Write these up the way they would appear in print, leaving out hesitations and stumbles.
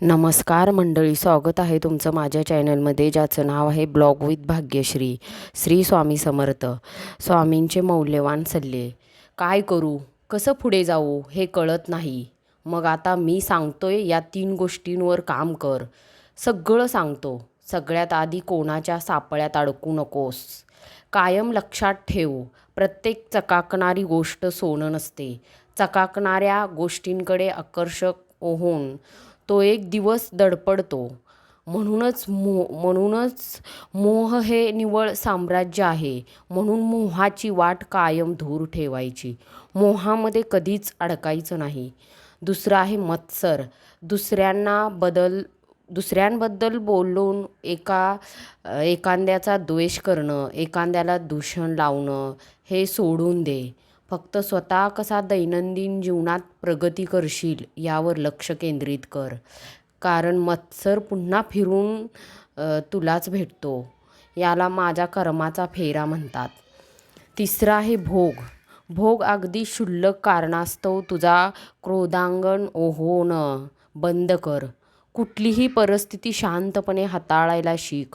नमस्कार मंडळी, स्वागत आहे तुमचं माझ्या चॅनलमध्ये, ज्याचं नाव आहे ब्लॉग विथ भाग्यश्री. श्री स्वामी समर्थ. स्वामींचे मौल्यवान सल्ले. काय करू, कसं पुढे जाऊ हे कळत नाही. मग आता मी सांगतोय या 3 गोष्टींवर काम कर. सगळं सांगतो. सगळ्यात आधी कोणाच्या सापळ्यात अडकू नकोस. कायम लक्षात ठेव, प्रत्येक चकाकणारी गोष्ट सोनं नसते. चकाकणाऱ्या गोष्टींकडे आकर्षक होऊन तो एक दिवस दडपडतो. म्हणूनच मोह हे निव्वळ साम्राज्य आहे. म्हणून मोहाची वाट कायम दूर ठेवायची. मोहामध्ये कधीच अडकायचं नाही. दुसरं आहे मत्सर. दुसऱ्यांबद्दल बोलून एखाद्याचा द्वेष करणं, एखाद्याला दूषण लावणं हे सोडून दे. फक्त स्वतः कसा दैनंदिन जीवनात प्रगती करशील यावर लक्ष केंद्रित कर. कारण मत्सर पुन्हा फिरून तुलाच भेटतो. याला माझ्या कर्माचा फेरा म्हणतात. तिसरं आहे भोग. भोग अगदी क्षुल्लक कारणास्तव तुझा क्रोधांगण होणं बंद कर. कुठलीही परिस्थिती शांतपणे हाताळायला शिक.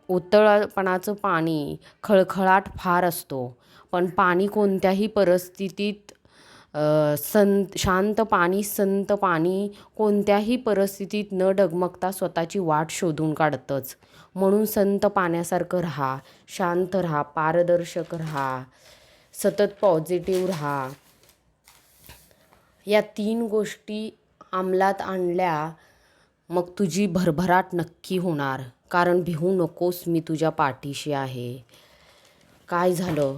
उतळपणाचं पाणी खळखळाट फार असतो, पण पाणी कोणत्याही परिस्थितीत संत पाणी कोणत्याही परिस्थितीत न डगमगता स्वतःची वाट शोधून काढतंच. म्हणून संत पाण्यासारखं राहा, शांत राहा, पारदर्शक राहा, सतत पॉझिटिव्ह राहा. या 3 गोष्टी अंमलात आणल्या मग तुझी भरभराट नक्की होणार. कारण भिवू नकोस, मी तुझ्या पाठीशी आहे. काय झालं?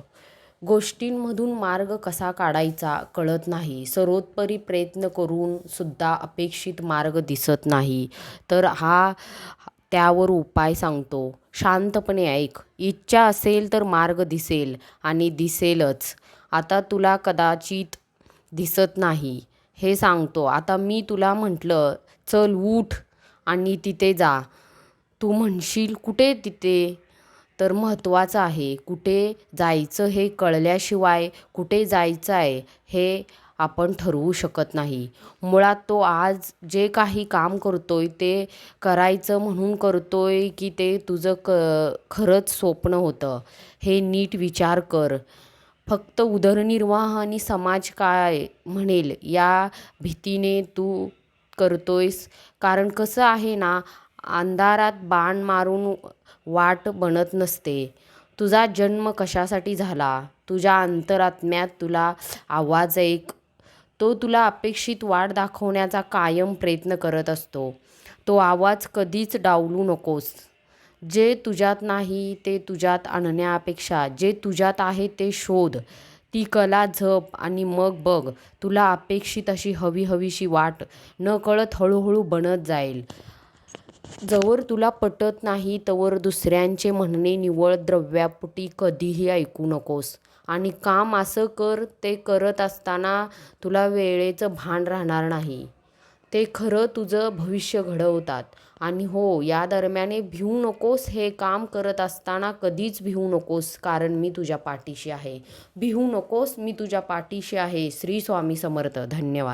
गोष्टींमधून मार्ग कसा काढायचा कळत नाही. सर्वोपरी प्रयत्न करून सुद्धा अपेक्षित मार्ग दिसत नाही. तर त्यावर उपाय सांगतो. शांतपणे ऐक. इच्छा असेल तर मार्ग दिसेल आणि दिसेलच. आता तुला कदाचित दिसत नाही हे सांगतो. आता मी तुला म्हटलं चल उठ आणि तिथे जा. तू म्हणशील कुठे तिथे? तर महत्त्वाचं आहे. कुठे जायचं हे कळल्याशिवाय कुठे जायचं आहे हे आपण ठरवू शकत नाही. मुळात तो आज जे काही काम करतोय ते करायचं म्हणून करतोय की ते तुझं खरंच स्वप्न होतं हे नीट विचार कर. फक्त उदरनिर्वाह आणि समाज काय म्हणेल या भीतीने तू करतोयस. कारण कसं आहे ना, अंधारात बाण मारून वाट बनत नसते. तुझा जन्म कशासाठी झाला? तुझ्या अंतरात्म्यात तुला आवाज ऐक. तो तुला अपेक्षित वाट दाखवण्याचा कायम प्रयत्न करत असतो. तो आवाज कधीच डावलू नकोस. जे तुझ्यात नाही ते तुझ्यात आणण्यापेक्षा जे तुझ्यात आहे ते शोध. ती कला जप आणि मग बघ, तुला अपेक्षित अशी हवीशी वाट नकळत हळूहळू बनत जाईल. जवळ तुला पटत नाही तवर दुसऱ्यांचे म्हणणे निव्वळ द्रव्यापोटी कधीही ऐकू नकोस. आणि काम असं कर, ते करत असताना तुला वेळेचं भान राहणार नाही. ते खरं तुझं भविष्य घडवतात. आणि हो, या दरम्यान भिवू नकोस. हे काम करत असताना कधीच भिवू नकोस. कारण मी तुझ्या पाठीशी आहे. भिवू नकोस, मी तुझ्या पाठीशी आहे. श्री स्वामी समर्थ. धन्यवाद.